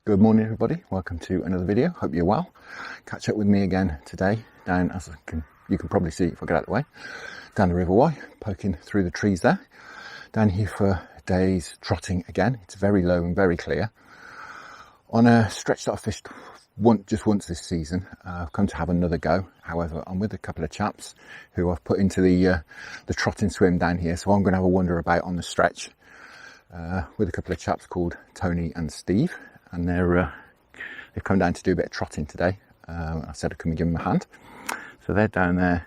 Good morning everybody, welcome to another video. Hope you're well. Catch up with me again today down, as you can probably see if I get out of the way, down the River Wye, poking through the trees there. Down here for a day's trotting again. It's very low and very clear. On a stretch that I fished just once this season, I've come to have another go. However, I'm with a couple of chaps who I've put into the trotting swim down here, so I'm going to have a wander about on the stretch with a couple of chaps called Tony and Steve. And they've come down to do a bit of trotting today. I said I'd come and give them a hand. So they're down there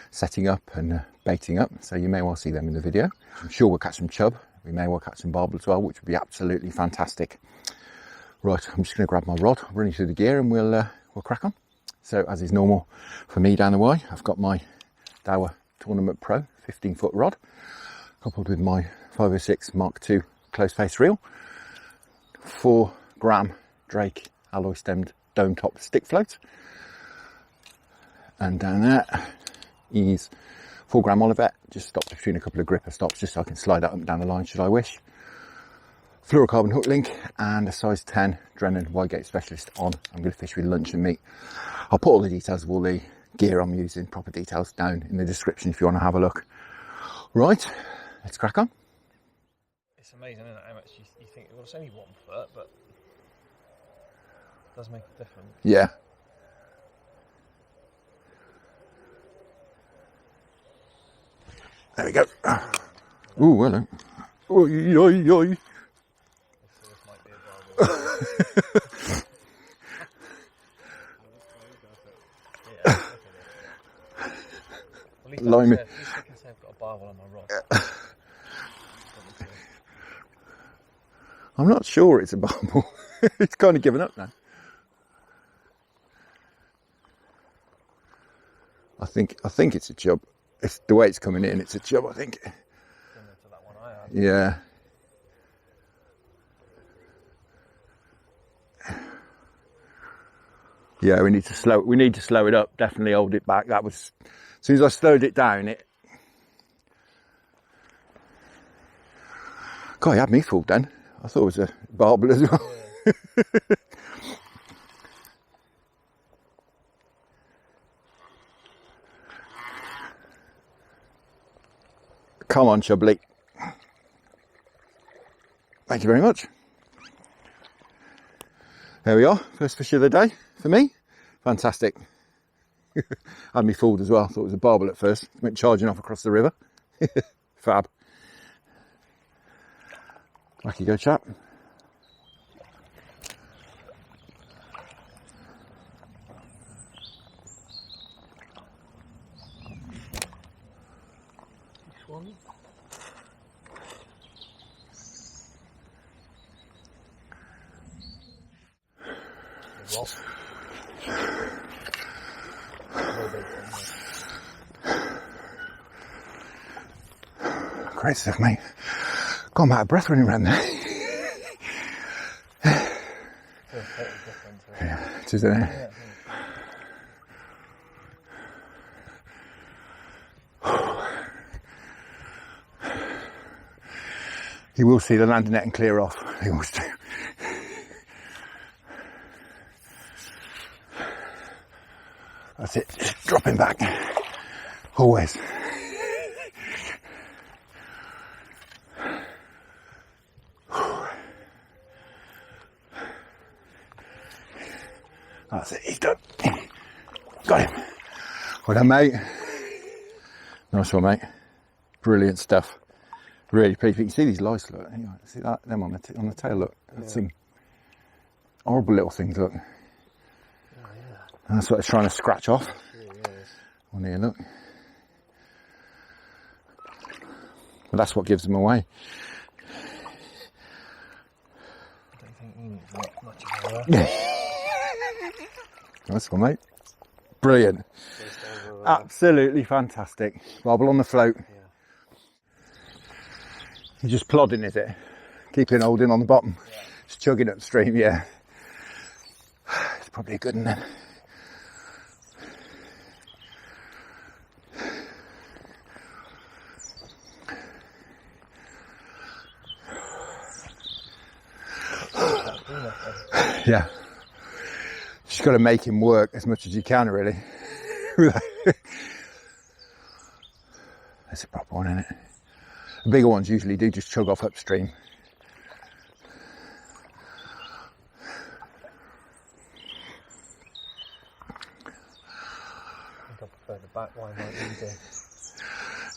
setting up and baiting up. So you may well see them in the video. I'm sure we'll catch some chub. We may well catch some barbel as well, which would be absolutely fantastic. Right, I'm just going to grab my rod, running through the gear, and we'll crack on. So as is normal for me down the way, I've got my Dower Tournament Pro 15-foot rod, coupled with my 506 Mark II close face reel, 4-gram Drake alloy stemmed dome top stick float, and down there is 4-gram Olivet, just stopped between a couple of gripper stops just so I can slide that up and down the line should I wish. Fluorocarbon hook link and a size 10 Drennan Wygate Specialist on. I'm going to fish with lunch and meat. I'll put all the details of all the gear I'm using, proper details, down in the description if you want to have a look. Right, let's crack on. It's amazing, isn't it, how much you think, well, it's only 1 foot, but it does make a difference. Yeah. There we go. Ooh, hello. Oi, oi, oi. This might be a barbel. Yeah, at least Limey. at least I can say I've got a barbel on my rod. I'm not sure it's a barbel. It's kind of given up now. I think it's a chub. It's the way it's coming in. It's a chub, I think. Similar to that one I had. Yeah. Yeah, we need to slow it up. Definitely hold it back. That was, as soon as I slowed it down, God, you had me fooled then. I thought it was a barbel as well. Yeah. Come on, Chubbly. Thank you very much. There we are. First fish of the day for me. Fantastic. Had me fooled as well. Thought it was a barbel at first. Went charging off across the river. Fab. Back you go, chap. One. Great stuff, mate. God, I'm out of breath running around there. Yeah, it is, isn't it? You will see the landing net and clear off. You must do. That's it. Just dropping back. Always. That's it. He's done. Got him. Well done, mate. Nice one, mate. Brilliant stuff. Really pleased. You can see these lice, look. See that? Them on the tail, look. That's some horrible little things, look. Oh, yeah. And that's what it's trying to scratch off. It really is. On here, look. Well, that's what gives them away. I don't think you need much of a Nice one, mate. Brilliant. Absolutely fantastic. Barbel on the float. Yeah. You're just plodding, is it? Keeping holding on the bottom. Yeah. Just chugging upstream, yeah. It's probably a good one then. Yeah. Just got to make him work as much as you can, really. That's a proper one, isn't it? The bigger ones usually do just chug off upstream. I think I prefer the back line like you do.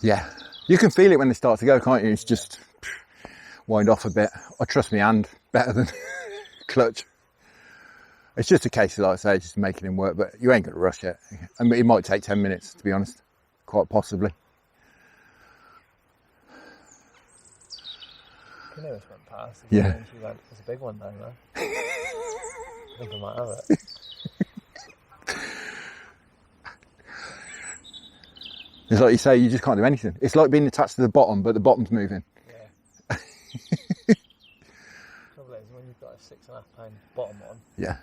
Yeah. You can feel it when they start to go, can't you? It's just wind off a bit. I trust my hand better than clutch. It's just a case of, like I say, just making him work, but you ain't going to rush it. I mean, it might take 10 minutes, to be honest. Quite possibly. Canoeist went past. Yeah. And she went, there's a big one down there. I think I might have it. It's like you say, you just can't do anything. It's like being attached to the bottom, but the bottom's moving. Yeah. Trouble is, when you've got a 6.5 pound bottom on. Yeah.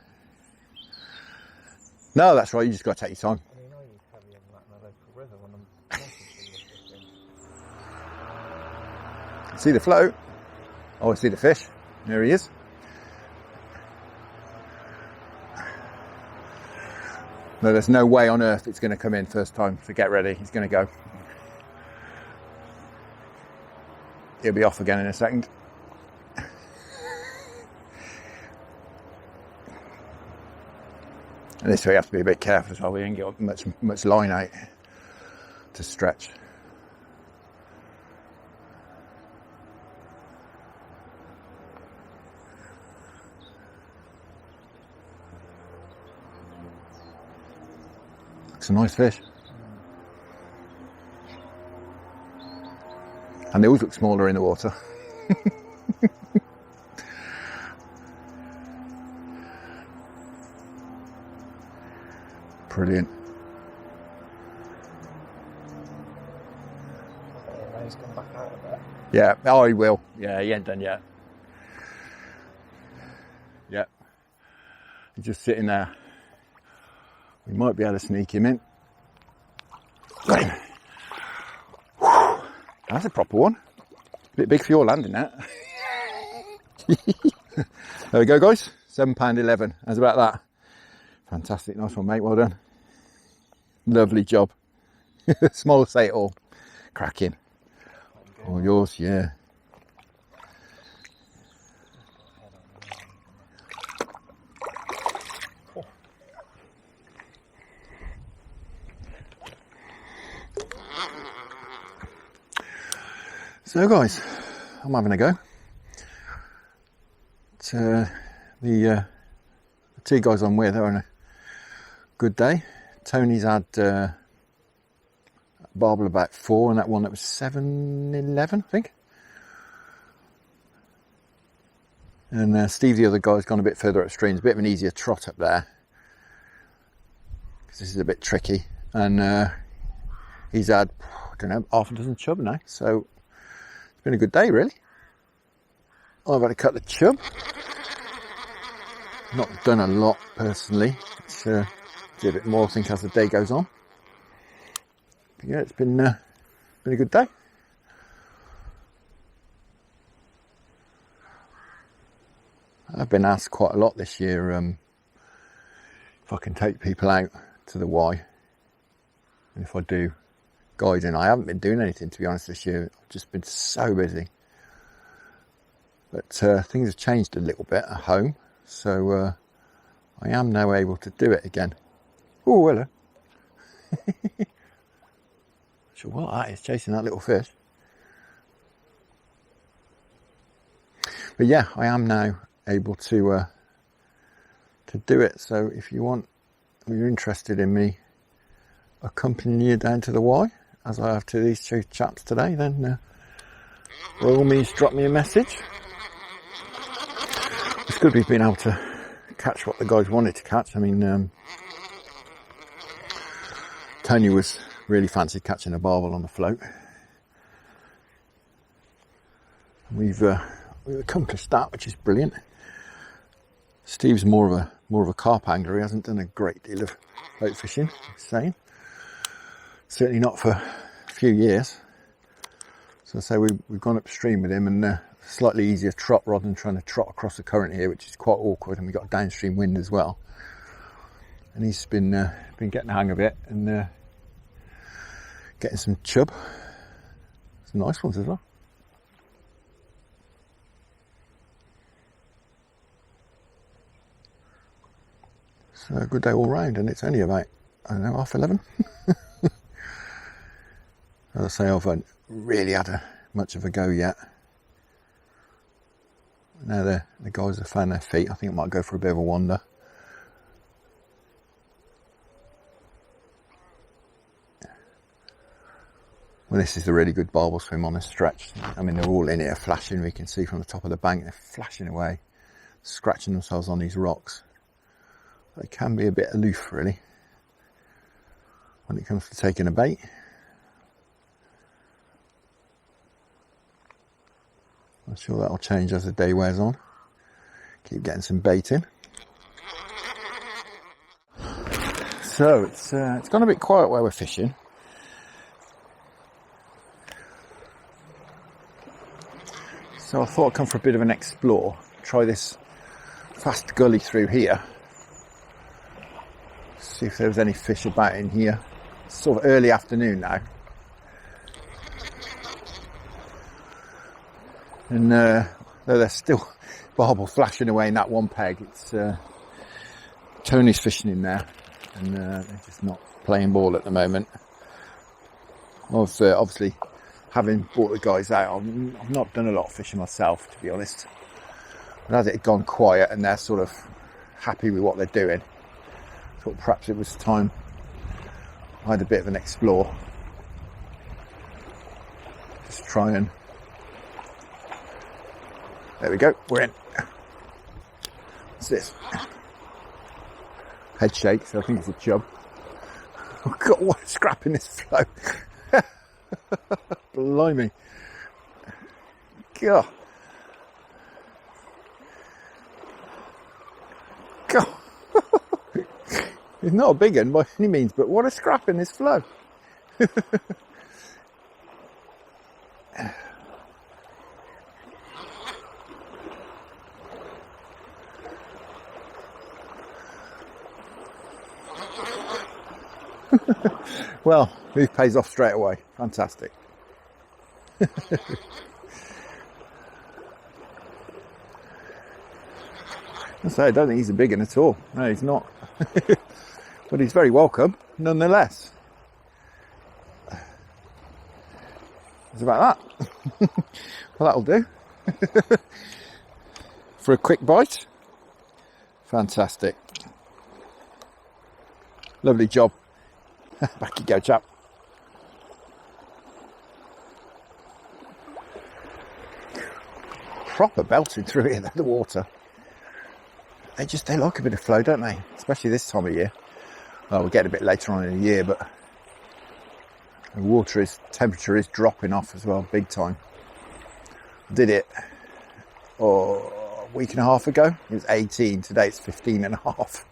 No, that's right. You just got to take your time. I mean, I use heavier than that in the local river when I'm fishing. See the float? Oh, I see the fish. There he is. No, there's no way on earth it's going to come in first time, so get ready. He's going to go. He'll be off again in a second. And this way you have to be a bit careful as well. We ain't got much line out to stretch. It's a nice fish. And they always look smaller in the water. Brilliant. Okay, he's gone back out a bit. Yeah, oh, he will. Yeah, he ain't done yet. Yeah. He's just sitting there. We might be able to sneak him in. Got him. Whew. That's a proper one. A bit big for your landing, that. There we go, guys. £7.11. How's about that? Fantastic. Nice one, mate. Well done. Lovely job. Small say it all. Cracking. All yours, yeah. So guys, I'm having a go. The two guys I'm with are on a good day. Tony's had Barbel about 4 and that one that was 7.11, I think. And Steve, the other guy's gone a bit further upstream. It's a bit of an easier trot up there, because this is a bit tricky. And he's had, I don't know, half a dozen chub now. So it's been a good day, really. I've had a couple of chub. Not done a lot personally. It's do a bit more, I think, as the day goes on. But yeah, it's been a good day. I've been asked quite a lot this year if I can take people out to the Y, and if I do guiding. I haven't been doing anything, to be honest, this year. I've just been so busy. But things have changed a little bit at home, so I am now able to do it again. Oh, hello. Not sure what that is, chasing that little fish. But yeah, I am now able to do it. So if you want, if you're interested in me accompanying you down to the Y, as I have to these two chaps today, then by all means drop me a message. It's good we've been able to catch what the guys wanted to catch. I mean, Tony was really fancied catching a barbel on the float. We've accomplished that, which is brilliant. Steve's more of a carp angler. He hasn't done a great deal of boat fishing, he's saying. Certainly not for a few years. So I say we've gone upstream with him, and slightly easier trot rather than trying to trot across the current here, which is quite awkward, and we've got downstream wind as well. And he's been getting the hang of it and getting some chub, some nice ones as well. So a good day all round, and it's only about, I don't know, 11:30. As I say, I haven't really had much of a go yet. Now the guys have found their feet. I think I might go for a bit of a wander. Well, this is a really good barbel swim on this stretch. I mean, they're all in here flashing. We can see from the top of the bank, they're flashing away, scratching themselves on these rocks. They can be a bit aloof, really, when it comes to taking a bait. I'm sure that'll change as the day wears on. Keep getting some bait in. So it's gone a bit quiet where we're fishing. So I thought I'd come for a bit of an explore. Try this fast gully through here. See if there was any fish about in here. It's sort of early afternoon now. And though there's still barbel flashing away in that one peg, it's Tony's fishing in there, and they're just not playing ball at the moment. I've obviously, having brought the guys out, I've not done a lot of fishing myself, to be honest. And as it had gone quiet and they're sort of happy with what they're doing, I thought perhaps it was time I had a bit of an explore. Just try and... There we go, we're in. What's this? Head shake, so I think it's a chub. Oh God, what a scrap in this flow. Blimey. God. God. It's not a big one by any means, but what a scrap in this flow. Well, move pays off straight away. Fantastic. I don't think he's a big one at all. No, he's not. But he's very welcome, nonetheless. It's about that. Well, that'll do. For a quick bite. Fantastic. Lovely job. Back you go, chap. Proper belted through here, the water. They like a bit of flow, don't they? Especially this time of year. Well, we'll get a bit later on in the year, but the temperature is dropping off as well, big time. Did it a week and a half ago. It was 18, today it's 15 and a half.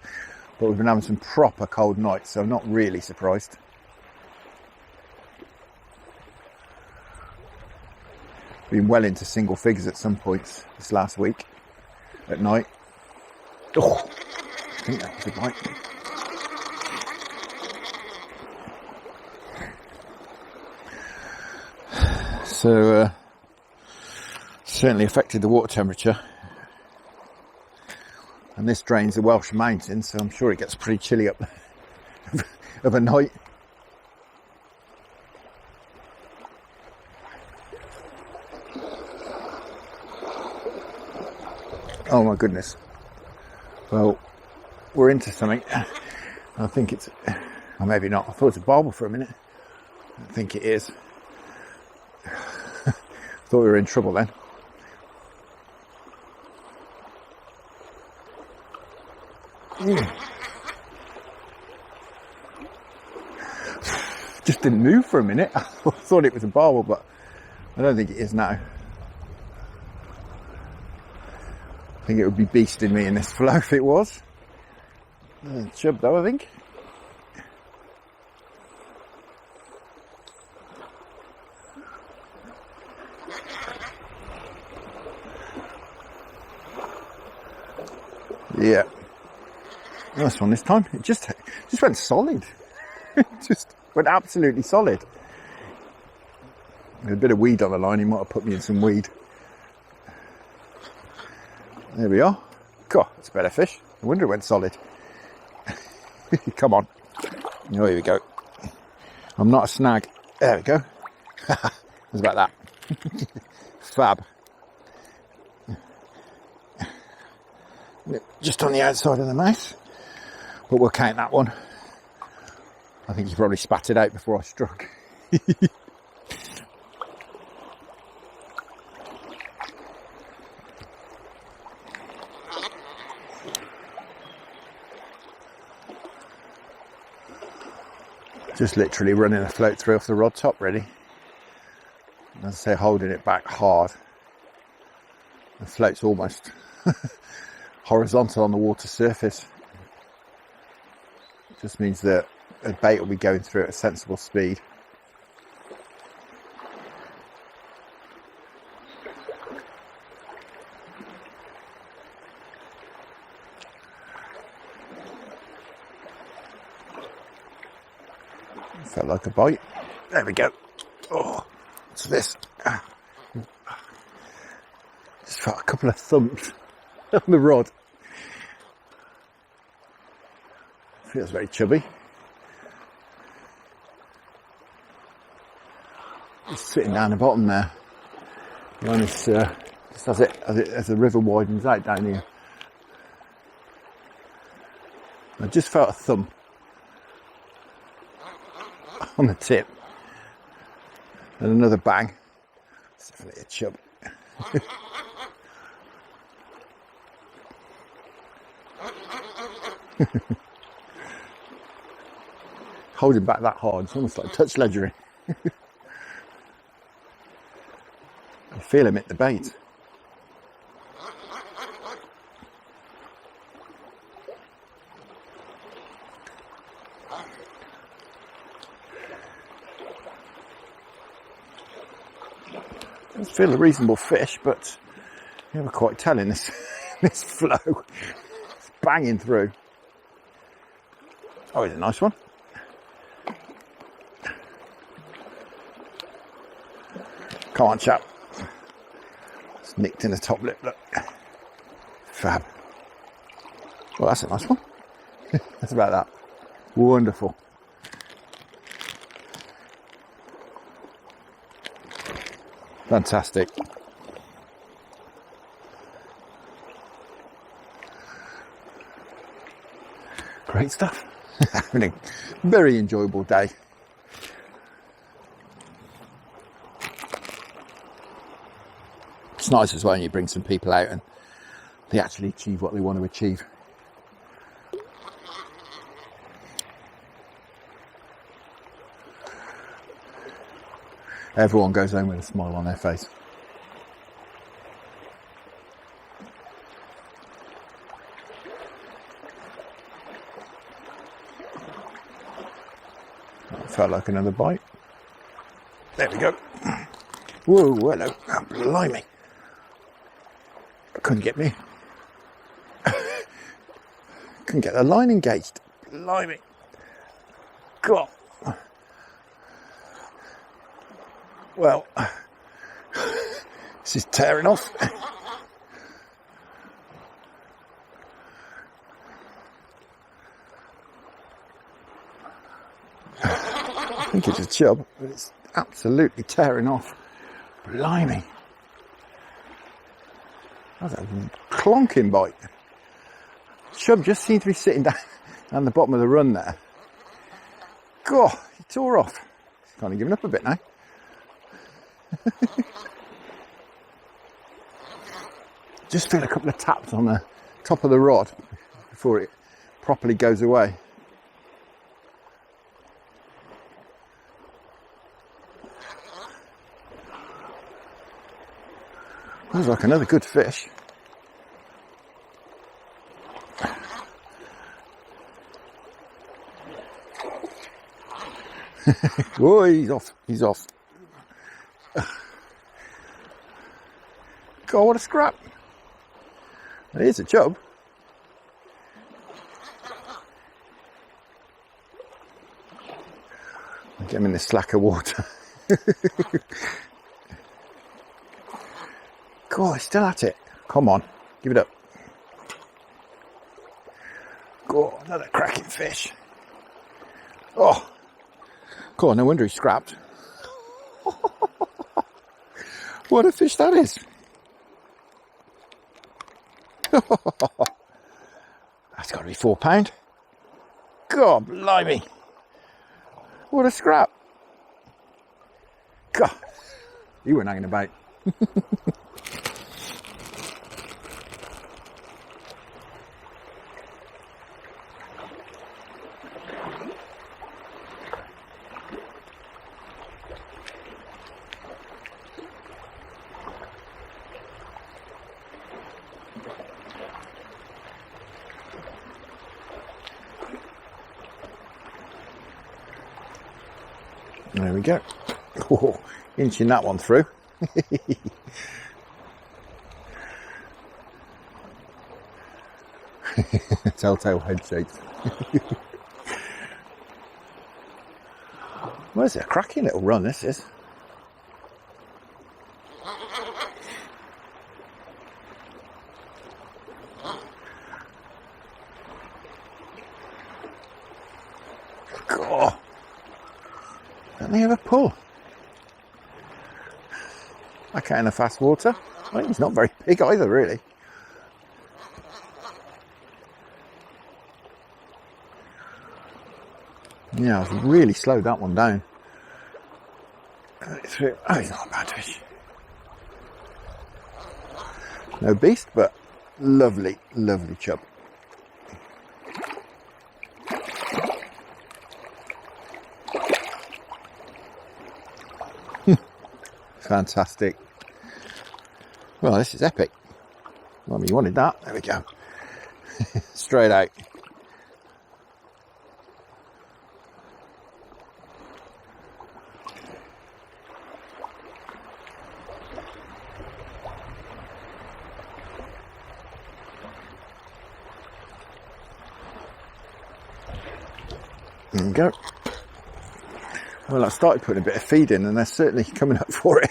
But we've been having some proper cold nights, so I'm not really surprised. Been well into single figures at some points this last week at night. Oh, I think that was a bite. So, certainly affected the water temperature. And this drains the Welsh mountains, so I'm sure it gets pretty chilly up there of a night. Oh my goodness. Well, we're into something. I think it's, or maybe not. I thought it was a barbel for a minute. I think it is. Thought we were in trouble then. Just didn't move for a minute. I thought it was a barbel, but I don't think it is now. I think it would be beasting me in this flow if it was. Chub though, I think. Nice one this time. It just went solid. Just went absolutely solid. With a bit of weed on the line, he might have put me in some weed. There we are. God, that's a better fish. No wonder it went solid. Come on. Oh, here we go. I'm not a snag. There we go. How's about that? Fab. Just on the outside of the mouth. But we'll count that one. I think he probably spat it out before I struck. Just literally running a float through off the rod top, really. As I say, holding it back hard. The float's almost horizontal on the water surface. It just means that the bait will be going through at a sensible speed. Felt like a bite. There we go. Oh, what's this? Just felt a couple of thumps on the rod. Feels very chubby. Just sitting down the bottom there. Mine is just as the river widens out down here. I just felt a thump on the tip, and another bang. It's definitely a chub. Holding back that hard, it's almost like touch ledgering. I feel him hit the bait. Does feel a reasonable fish, but you never quite tell in this this flow. It's banging through. Oh, it's a nice one. Come on, chap. It's nicked in the top lip, look. Fab. Well, that's a nice one. That's about that. Wonderful. Fantastic. Great stuff. Having a very enjoyable day. It's nice as well when you bring some people out and they actually achieve what they want to achieve. Everyone goes home with a smile on their face. That felt like another bite. There we go. Whoa, hello. Oh, blimey. Couldn't get me. Couldn't get the line engaged. Blimey. God. Well, this is tearing off. I think it's a chub, but it's absolutely tearing off. Blimey. That's a clonking bite. Chub just seemed to be sitting down the bottom of the run there. God, he tore off. He's kind of giving up a bit now. Just feel a couple of taps on the top of the rod before it properly goes away. Looks like another good fish. Oh, he's off. He's off. God, what a scrap. It is a chub. Get him in the slacker water. God, he's still at it. Come on, give it up. God, another cracking fish. Oh, God, no wonder he scrapped. What a fish that is. That's got to be £4. God, blimey. What a scrap. God, you weren't hanging about. There we go. Oh, inching that one through. Telltale head shakes. Well, it's a cracking little run, this is. God. Don't they ever pull? Okay, in the fast water. I think he's not very big either, really. Yeah, I've really slowed that one down. Oh, he's not a bad fish. No beast, but lovely, lovely chub. Fantastic. Well, this is epic. Well, you wanted that. There we go. Straight out. There we go. Well, I started putting a bit of feed in and they're certainly coming up for it.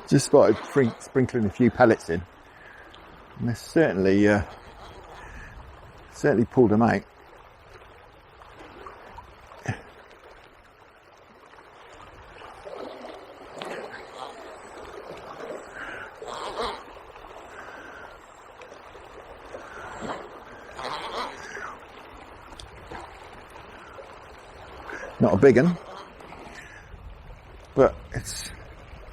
Just started sprinkling a few pellets in and they're certainly pulled them out. Not a big one, but it's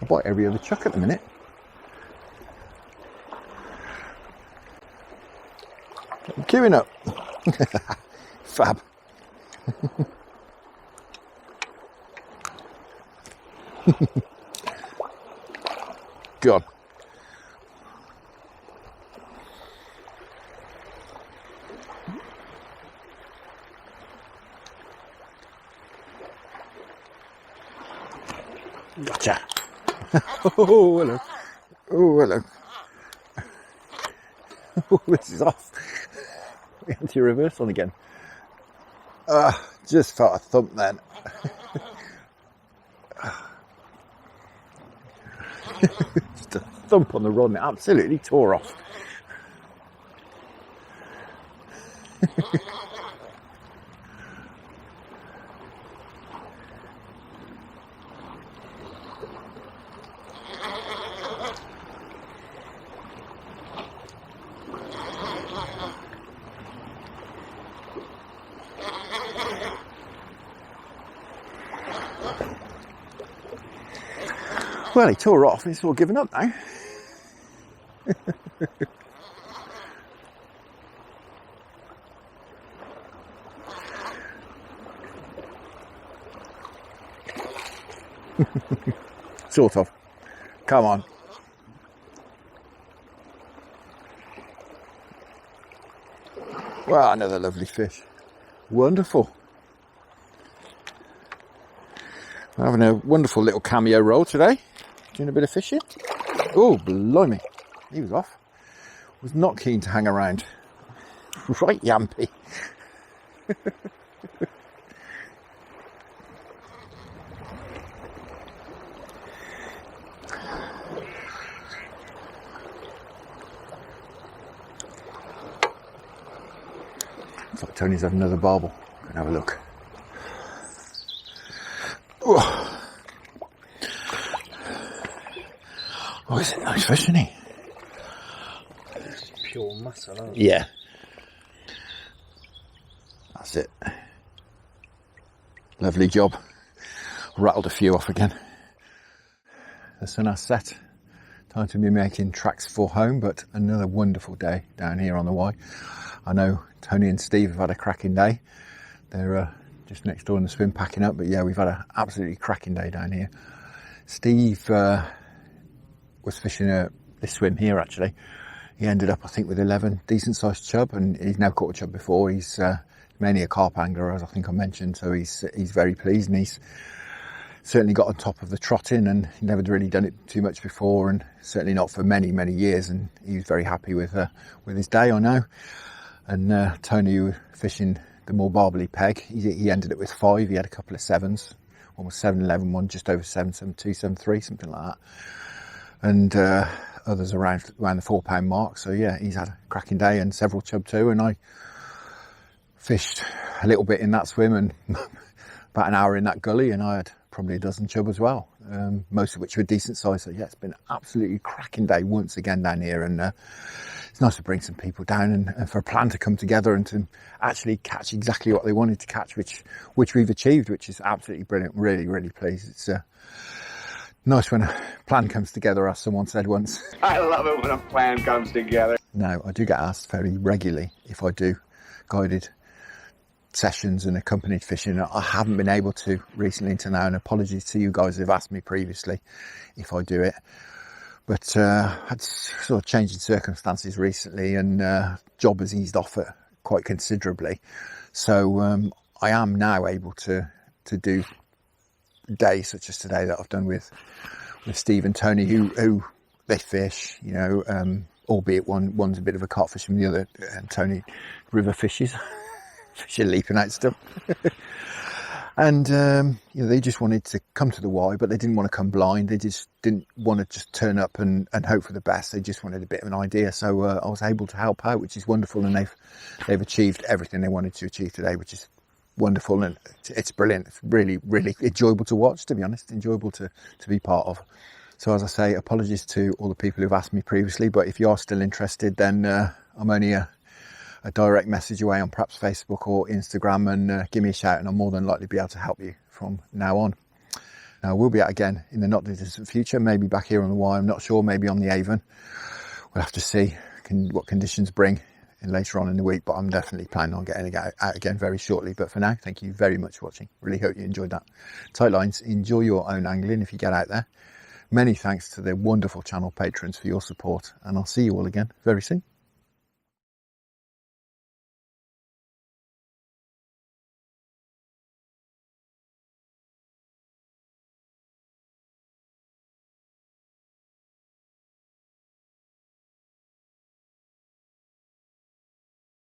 I bite every other chuck at the minute. I'm queuing up. Fab. God. Gotcha. Oh, hello. Oh, hello. Oh, this is off. Anti-reverse on again. Just felt a thump then. Just a thump on the rod and it absolutely tore off. Well, he tore off and he's all given up now. Sort of. Come on. Well, another lovely fish. Wonderful. We're having a wonderful little cameo roll today. Doing a bit of fishing. Oh, blimey. He was off. Was not keen to hang around. Right, Yampy. Looks like Tony's had another barbel. Go and have a look. Oh, he's a nice fish, isn't he? It's pure muscle, isn't it? Yeah. That's it. Lovely job. Rattled a few off again. The sun has set. Time to be making tracks for home, but another wonderful day down here on the Y. I know Tony and Steve have had a cracking day. They're just next door in the swim packing up, but yeah, we've had an absolutely cracking day down here. Steve was fishing this swim here actually. He ended up, I think, with 11 decent sized chub, and he's now caught a chub before. He's mainly a carp angler, as I think I mentioned, so he's very pleased, and he's certainly got on top of the trotting, and he never really done it too much before, and certainly not for many years, and he was very happy with his day, I know. And Tony, who was fishing the more barbely peg, he ended up with 5. He had a couple of 7s, one was 7.11, one just over 7, 7.2, 7.3, something like that, and others around the 4 pound mark. So yeah, he's had a cracking day, and several chub too. And I fished a little bit in that swim, and about an hour in that gully, and I had probably a dozen chub as well, most of which were decent size. So yeah, it's been an absolutely cracking day once again down here, and it's nice to bring some people down and for a plan to come together and to actually catch exactly what they wanted to catch, which we've achieved, which is absolutely brilliant. Really pleased. It's nice when a plan comes together, as someone said once. I love it when a plan comes together. Now, I do get asked very regularly if I do guided sessions and accompanied fishing. I haven't been able to recently until now, and apologies to you guys who've asked me previously if I do it. But had sort of changing circumstances recently, and job has eased off it quite considerably. So I am now able to do days such as today that I've done with Steve and Tony, who they fish, you know, albeit one's a bit of a carp fisherman, the other, Tony, river fishes, fishing leaping out stuff. And, you know, they just wanted to come to the Y, but they didn't want to come blind. They just didn't want to just turn up and hope for the best. They just wanted a bit of an idea. So I was able to help out, which is wonderful. And they've achieved everything they wanted to achieve today, which is wonderful. And it's brilliant. It's really enjoyable to watch, to be honest, enjoyable to be part of. So as I say, apologies to all the people who've asked me previously, but if you are still interested, then I'm only a direct message away on perhaps Facebook or Instagram, and give me a shout, and I'll more than likely be able to help you from now on. Now, we'll be out again in the not distant future, maybe back here on the Y, I'm not sure, maybe on the Avon. We'll have to see what conditions bring later on in the week, but I'm definitely planning on getting out again very shortly. But for now, thank you very much for watching. Really hope you enjoyed that. Tight lines, enjoy your own angling if you get out there. Many thanks to the wonderful channel patrons for your support, and I'll see you all again very soon.